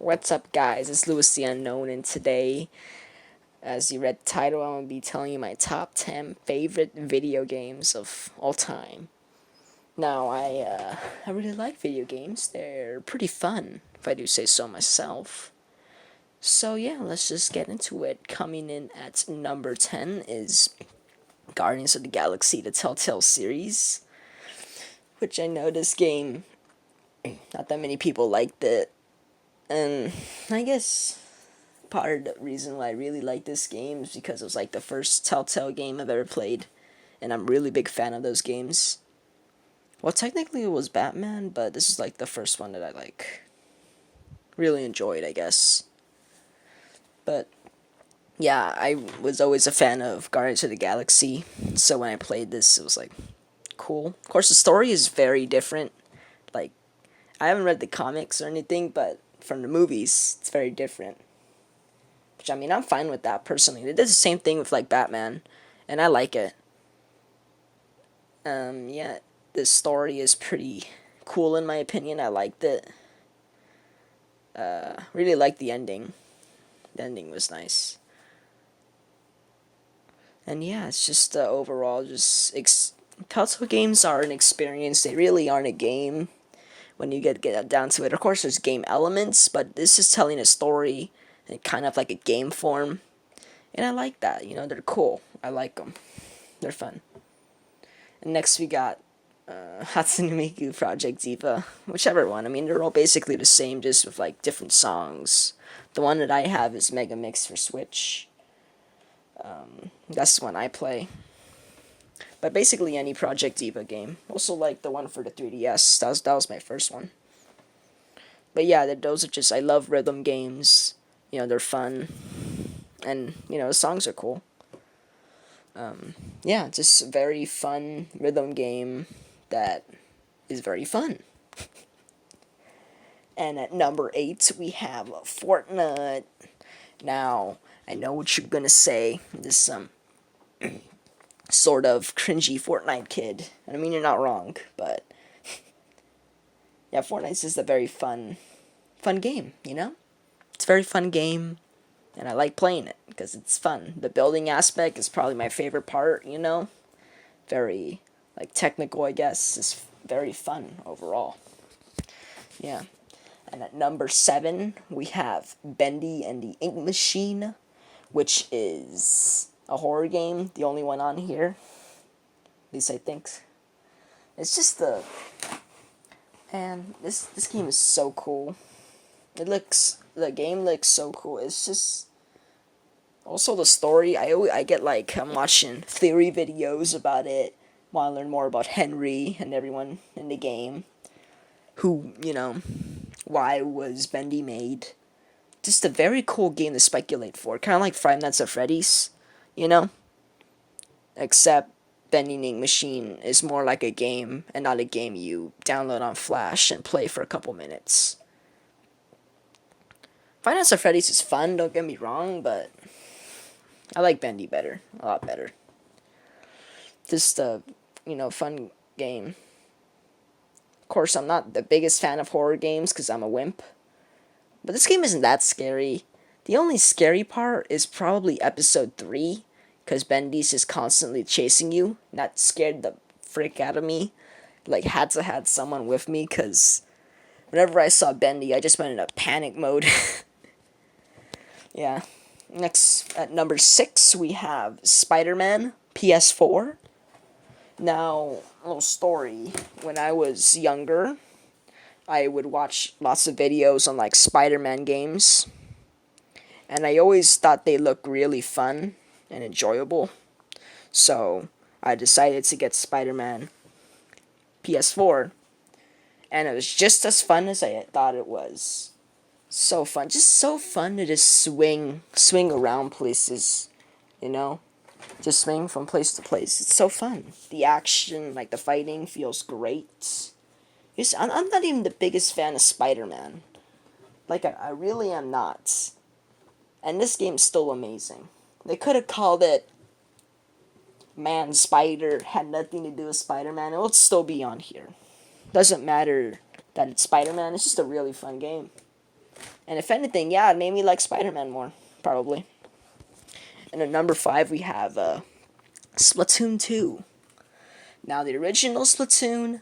What's up, guys? It's Louis the Unknown, and today, as you read the title, I'm going to be telling you my top 10 favorite video games of all time. Now, I really like video games. They're pretty fun, if I do say so myself. So, yeah, let's just get into it. Coming in at number 10 is Guardians of the Galaxy, the Telltale series, which I know this game, not that many people liked it. And I guess part of the reason why I really like this game is because it was like the first Telltale game I've ever played, and I'm really big fan of those games. Well, technically it was Batman, but this is like the first one that I really enjoyed, I guess. But yeah, I was always a fan of Guardians of the Galaxy, so when I played this, it was like cool. Of course, the story is very different. Like, I haven't read the comics or anything, but from the movies, it's very different. Which, I mean, I'm fine with that personally. They did the same thing with like Batman, and I like it. Yeah, the story is pretty cool in my opinion. I liked it. Really liked the ending. The ending was nice. And yeah, it's just overall just Telltale games are an experience. They really aren't a game when you get down to it. Of course, there's game elements, but this is telling a story in kind of like a game form, and I like that. You know, they're cool. I like them. They're fun. And next we got Hatsune Miku Project Diva, whichever one. I mean, they're all basically the same, just with like different songs. The one that I have is Mega Mix for Switch. That's the one I play. But basically any Project Diva game. Also like the one for the 3DS. That was my first one. But yeah, those are just, I love rhythm games. You know, they're fun. And, you know, the songs are cool. Yeah, just a very fun rhythm game that is very fun. And at number 8, we have Fortnite. Now, I know what you're gonna say. This sort of cringy Fortnite kid. And I mean, you're not wrong, but yeah, Fortnite's just a very fun game, you know? It's a very fun game, and I like playing it because it's fun. The building aspect is probably my favorite part, you know? Very, like, technical, I guess. It's very fun overall. Yeah. And at number 7, we have Bendy and the Ink Machine, which is a horror game, the only one on here. At least I think. It's just Man, this game is so cool. The game looks so cool. It's just, also the story, I get like, I'm watching theory videos about it, want to learn more about Henry and everyone in the game, who, you know, why was Bendy made. Just a very cool game to speculate for, kind of like Five Nights at Freddy's, you know, except Bendy Ink Machine is more like a game and not a game you download on Flash and play for a couple minutes. Five Nights at Freddy's is fun, don't get me wrong, but I like Bendy better, a lot better. Just a, fun game. Of course, I'm not the biggest fan of horror games because I'm a wimp, but this game isn't that scary. The only scary part is probably episode 3, because Bendy's just constantly chasing you. That scared the frick out of me. Like, had to have someone with me, because whenever I saw Bendy, I just went into panic mode. Yeah. Next, at number 6, we have Spider-Man PS4. Now, a little story. When I was younger, I would watch lots of videos on, like, Spider-Man games. And I always thought they looked really fun and enjoyable. So, I decided to get Spider-Man PS4. And it was just as fun as I thought it was. So fun. Just so fun to just swing around places, you know? Just swing from place to place. It's so fun. The action, like the fighting, feels great. I'm not even the biggest fan of Spider-Man. Like, I really am not. And this game's still amazing. They could have called it Man Spider, had nothing to do with Spider-Man. It would still be on here. Doesn't matter that it's Spider-Man, it's just a really fun game. And if anything, yeah, it made me like Spider-Man more, probably. And at number 5, we have Splatoon 2. Now, the original Splatoon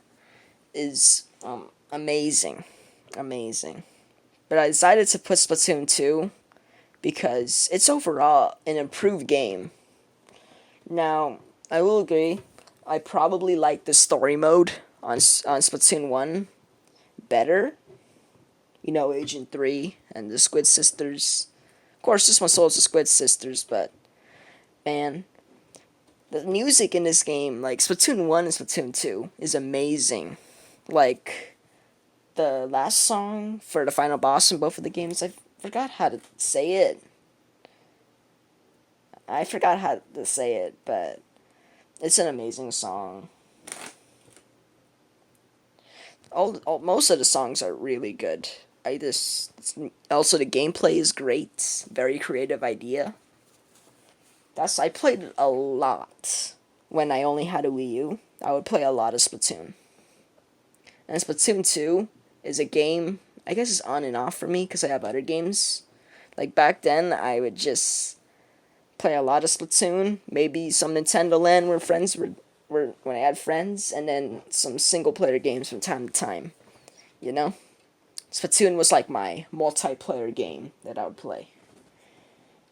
is amazing. Amazing. But I decided to put Splatoon 2 because it's overall an improved game. Now, I will agree, I probably like the story mode on Splatoon 1 better. You know, Agent 3 and the Squid Sisters. Of course, this one still has the Squid Sisters, but man, the music in this game, like Splatoon 1 and Splatoon 2, is amazing. Like, the last song for the final boss in both of the games, I forgot how to say it. But it's an amazing song. Most of the songs are really good. Also the gameplay is great. Very creative idea. I played it a lot when I only had a Wii U. I would play a lot of Splatoon. And Splatoon 2 is a game, I guess it's on and off for me because I have other games. Like back then, I would just play a lot of Splatoon, maybe some Nintendo Land where friends were when I had friends, and then some single player games from time to time. You know? Splatoon was like my multiplayer game that I would play.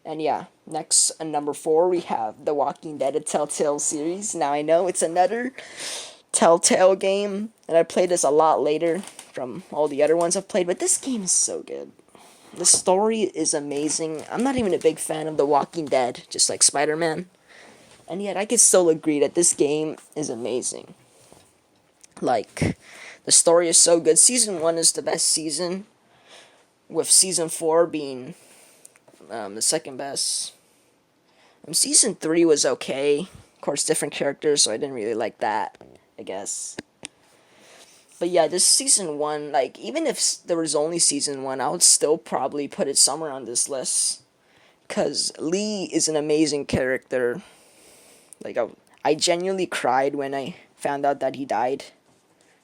And yeah, next number 4 we have The Walking Dead, a Telltale series. Now I know it's another Telltale game, and I played this a lot later from all the other ones I've played, but this game is so good. The story is amazing. I'm not even a big fan of The Walking Dead, just like Spider-Man. And yet I can still agree that this game is amazing. Like, the story is so good. Season 1 is the best season, with Season 4 being the second best. Season 3 was okay. Of course, different characters, so I didn't really like that, I guess. But yeah, this Season 1, like, even if there was only Season 1, I would still probably put it somewhere on this list. Because Lee is an amazing character. Like, I genuinely cried when I found out that he died.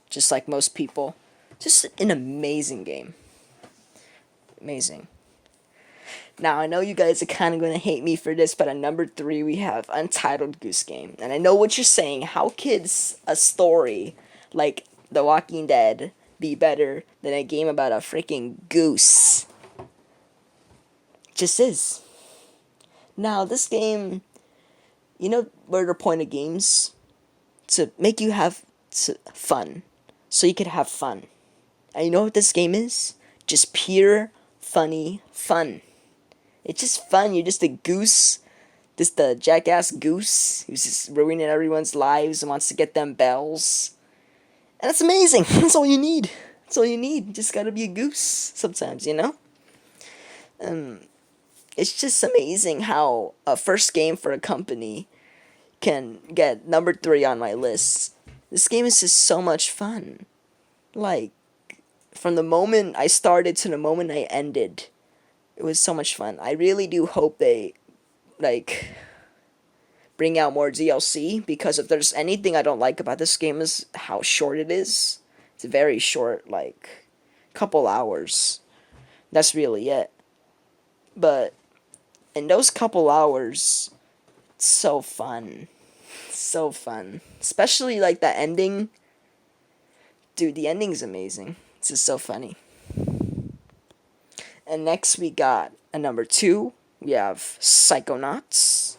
Just like most people. Just an amazing game. Amazing. Now, I know you guys are kind of going to hate me for this, but at number 3 we have Untitled Goose Game. And I know what you're saying. How could a story like The Walking Dead be better than a game about a freaking goose? Just is. Now, this game, you know where the point of games? To make you have fun. So you could have fun. And you know what this game is? Just pure, funny fun. It's just fun. You're just a goose. Just the jackass goose who's just ruining everyone's lives and wants to get them bells. And that's amazing. That's all you need. That's all you need. You just gotta be a goose sometimes, you know? It's just amazing how a first game for a company can get number 3 on my list. This game is just so much fun. Like, from the moment I started to the moment I ended, it was so much fun. I really do hope they, like, bring out more DLC, because if there's anything I don't like about this game is how short it is. It's very short, like, couple hours. That's really it. But in those couple hours, it's so fun. So fun. Especially, like, the ending. Dude, the ending's amazing. It's just so funny. And next we got a number 2. We have Psychonauts.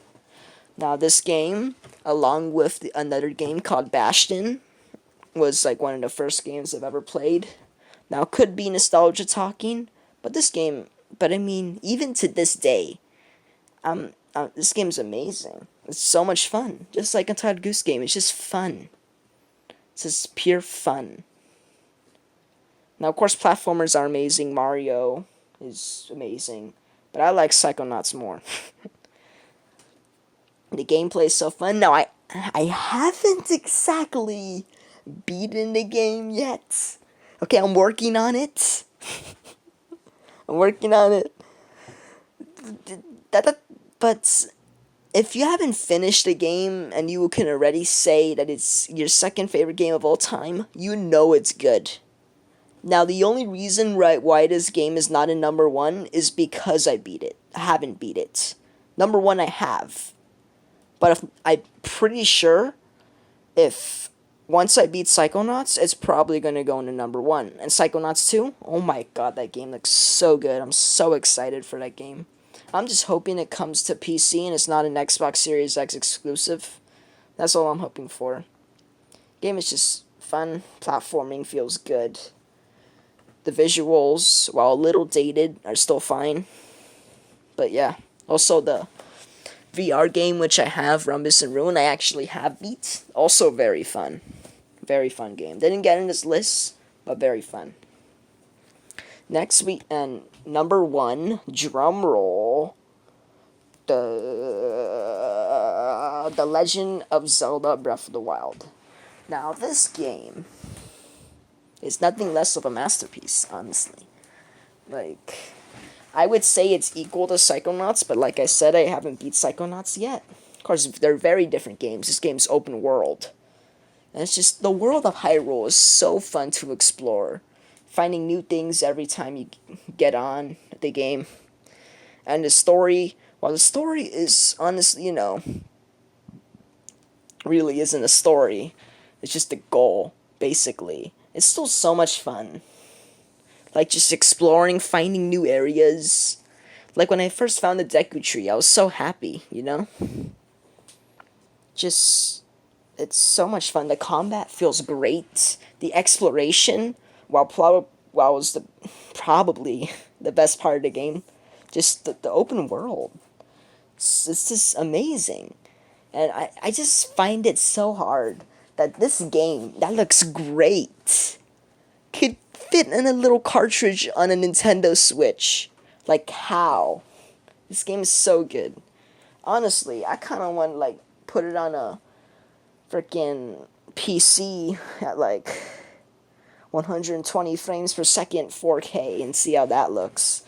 Now this game, along with another game called Bastion, was like one of the first games I've ever played. Now, could be nostalgia talking, but I mean, even to this day, this game's amazing. It's so much fun. Just like Untitled Goose Game, it's just fun. It's just pure fun. Now, of course, platformers are amazing. Mario is amazing, but I like Psychonauts more. The gameplay is so fun. Now, I haven't exactly beaten the game yet. Okay, I'm working on it. But if you haven't finished the game and you can already say that it's your second favorite game of all time, you know it's good. Now, the only reason why this game is not in number one is because I beat it. I haven't beat it. Number one, I have. But I'm pretty sure if once I beat Psychonauts, it's probably going to go into number one. And Psychonauts 2, oh my god, that game looks so good. I'm so excited for that game. I'm just hoping it comes to PC and it's not an Xbox Series X exclusive. That's all I'm hoping for. Game is just fun. Platforming feels good. The visuals, while a little dated, are still fine. But yeah. Also the VR game which I have, Rumbus and Ruin, I actually have beat. Also very fun. Very fun game. Didn't get in this list, but very fun. Next week, and number one, drum roll, the Legend of Zelda Breath of the Wild. Now, this game is nothing less of a masterpiece, honestly. Like, I would say it's equal to Psychonauts, but like I said, I haven't beat Psychonauts yet. Of course, they're very different games. This game's open world. And it's just, the world of Hyrule is so fun to explore. Finding new things every time you get on the game. And the story, well, the story is honestly, really isn't a story. It's just a goal, basically. It's still so much fun. Like, just exploring, finding new areas. Like, when I first found the Deku Tree, I was so happy, Just, it's so much fun. The combat feels great. The exploration, while was probably the best part of the game. Just the open world. It's just amazing. And I just find it so hard that this game, that looks great, could fit in a little cartridge on a Nintendo Switch. Like, how? This game is so good. Honestly, I kind of want to, like, put it on a freaking PC at, like, 120 frames per second, 4K, and see how that looks.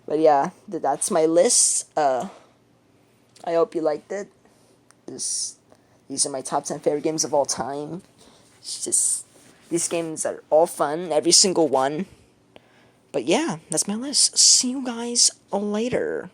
But yeah, that's my list. I hope you liked it. These are my top 10 favorite games of all time. It's just, these games are all fun, every single one. But yeah, that's my list. See you guys later.